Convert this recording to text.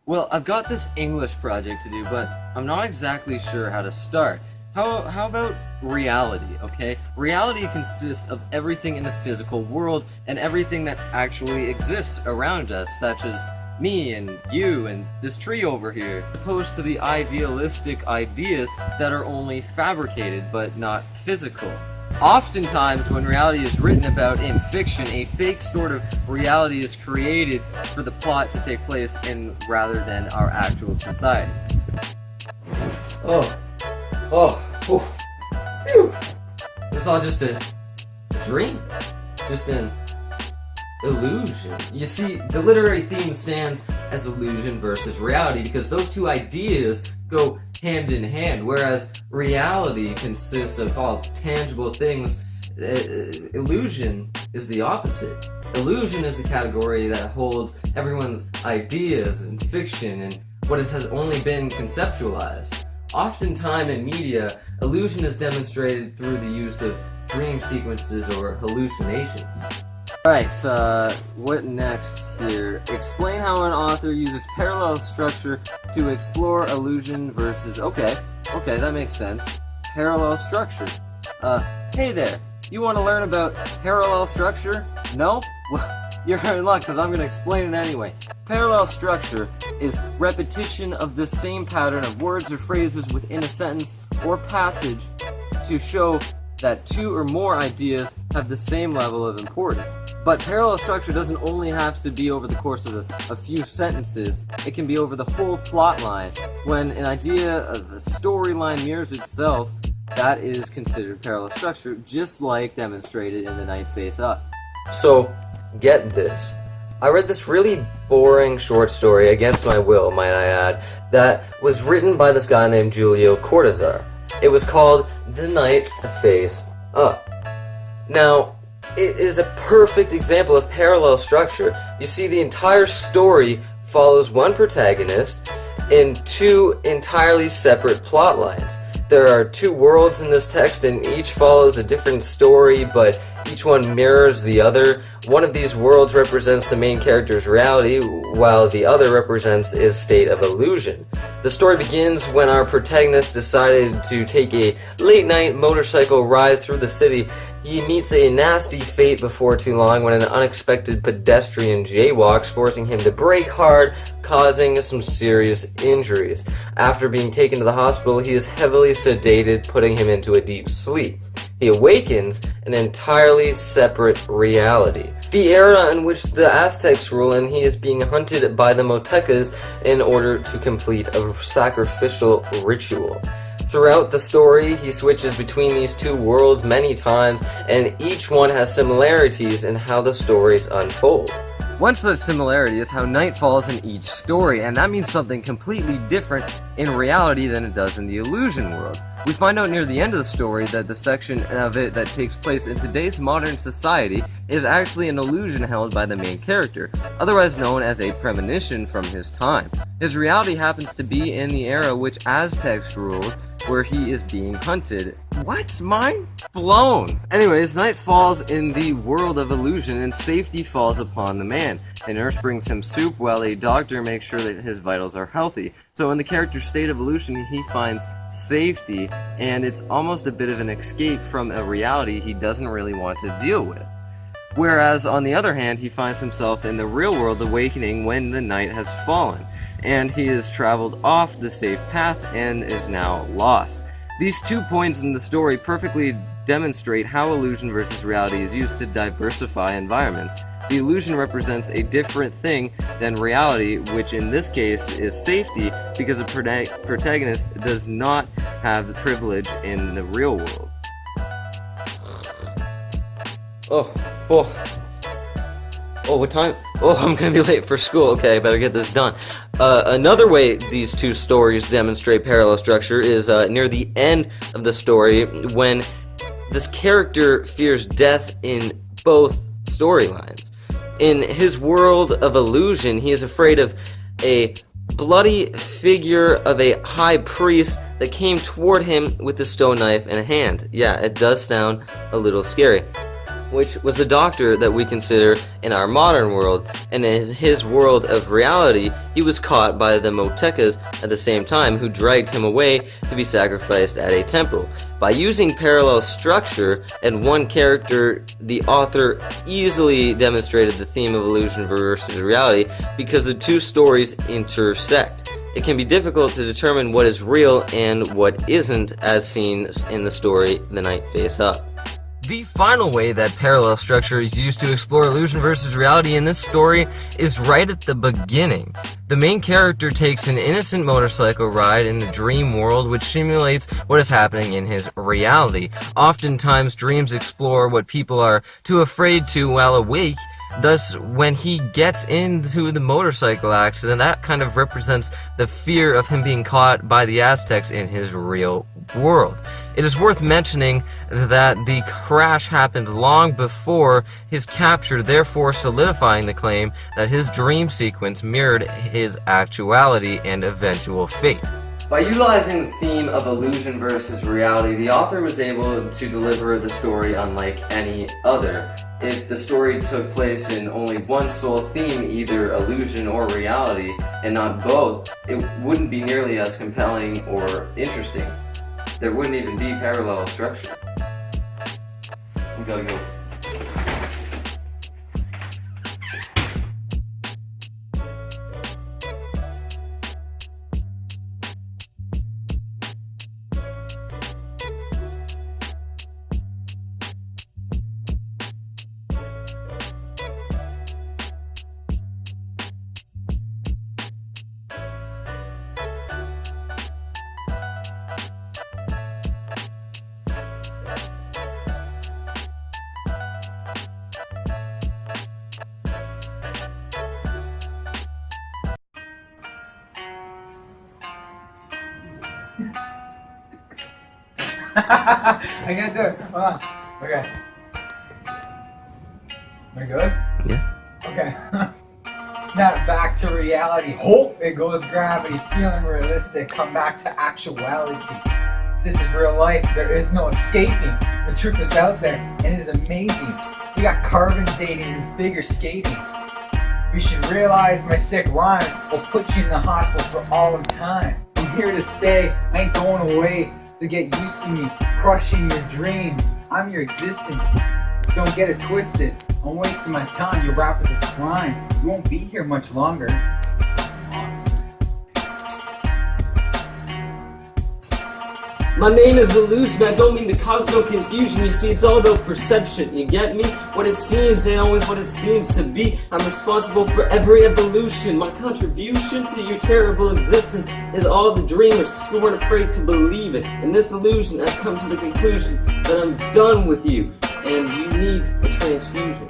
Well, I've got this English project to do, but I'm not exactly sure how to start. How about reality, okay? Reality consists of everything in the physical world and everything that actually exists around us, such as me and you and this tree over here, opposed to the idealistic ideas that are only fabricated but not physical. Oftentimes, when reality is written about in fiction, a fake sort of reality is created for the plot to take place in rather than our actual society. Phew. It's all just a dream, just an illusion. You see, the literary theme stands as illusion versus reality because those two ideas go hand in hand, whereas reality consists of all tangible things. Illusion is the opposite. Illusion is the category that holds everyone's ideas and fiction and what has only been conceptualized. Oftentimes in media, illusion is demonstrated through the use of dream sequences or hallucinations. Alright, what next here? Explain how an author uses parallel structure to explore illusion versus... Okay, that makes sense. Parallel structure. Hey there, you want to learn about parallel structure? No? Well, you're in luck, because I'm going to explain it anyway. Parallel structure is repetition of the same pattern of words or phrases within a sentence or passage to show that two or more ideas have the same level of importance. But parallel structure doesn't only have to be over the course of a few sentences, it can be over the whole plot line. When an idea of a storyline mirrors itself, that is considered parallel structure, just like demonstrated in The Night Face Up. So, get this. I read this really boring short story, against my will, might I add, that was written by this guy named Julio Cortázar. It was called The Night Face Up. Now, it is a perfect example of parallel structure. You see, the entire story follows one protagonist in two entirely separate plot lines. There are two worlds in this text, and each follows a different story, but each one mirrors the other. One of these worlds represents the main character's reality, while the other represents his state of illusion. The story begins when our protagonist decided to take a late-night motorcycle ride through the city. He meets a nasty fate before too long when an unexpected pedestrian jaywalks, forcing him to brake hard, causing some serious injuries. After being taken to the hospital, he is heavily sedated, putting him into a deep sleep. He awakens in an entirely separate reality, the era in which the Aztecs rule, and he is being hunted by the Motecas in order to complete a sacrificial ritual. Throughout the story, he switches between these two worlds many times, and each one has similarities in how the stories unfold. One such similarity is how night falls in each story, and that means something completely different in reality than it does in the illusion world. We find out near the end of the story that the section of it that takes place in today's modern society is actually an illusion held by the main character, otherwise known as a premonition from his time. His reality happens to be in the era which Aztecs ruled, where he is being hunted. What? Mind blown! Anyways, night falls in the world of illusion and safety falls upon the man. A nurse brings him soup while a doctor makes sure that his vitals are healthy. So in the character's state of illusion, he finds safety, and it's almost a bit of an escape from a reality he doesn't really want to deal with. Whereas, on the other hand, he finds himself in the real world awakening when the night has fallen, and he has traveled off the safe path and is now lost. These 2 points in the story perfectly demonstrate how illusion versus reality is used to diversify environments. The illusion represents a different thing than reality, which in this case is safety, because a protagonist does not have the privilege in the real world. What time? I'm gonna be late for school. Okay, I better get this done. Another way these two stories demonstrate parallel structure is near the end of the story, when this character fears death in both storylines. In his world of illusion, he is afraid of a bloody figure of a high priest that came toward him with a stone knife in a hand. Yeah, it does sound a little scary. which was the doctor that we consider in our modern world, and in his world of reality, he was caught by the Motekas at the same time, who dragged him away to be sacrificed at a temple. By using parallel structure and one character, the author easily demonstrated the theme of illusion versus reality because the two stories intersect. It can be difficult to determine what is real and what isn't, as seen in the story The Night Face Up. The final way that parallel structure is used to explore illusion versus reality in this story is right at the beginning. The main character takes an innocent motorcycle ride in the dream world, which simulates what is happening in his reality. Oftentimes, dreams explore what people are too afraid to while awake. Thus, when he gets into the motorcycle accident, that kind of represents the fear of him being caught by the Aztecs in his real world. It is worth mentioning that the crash happened long before his capture, therefore solidifying the claim that his dream sequence mirrored his actuality and eventual fate. By utilizing the theme of illusion versus reality, the author was able to deliver the story unlike any other. If the story took place in only one sole theme, either illusion or reality, and not both, it wouldn't be nearly as compelling or interesting. There wouldn't even be parallel structure. We gotta go. I can't do it. Hold on. Okay. Am I good? Yeah. Okay. Snap back to reality. Hope it goes gravity. Feeling realistic. Come back to actuality. This is real life. There is no escaping. The truth is out there, and it is amazing. We got carbon dating and figure skating. You should realize my sick rhymes will put you in the hospital for all of time. I'm here to stay. I ain't going away. So get used to me crushing your dreams. I'm your existence. Don't get it twisted. I'm wasting my time. Your rap is a crime. You won't be here much longer. Monster. My name is Illusion, I don't mean to cause no confusion. You see, it's all about perception, you get me? What it seems ain't always what it seems to be. I'm responsible for every evolution. My contribution to your terrible existence is all the dreamers who weren't afraid to believe it. And this illusion has come to the conclusion that I'm done with you, and you need a transfusion.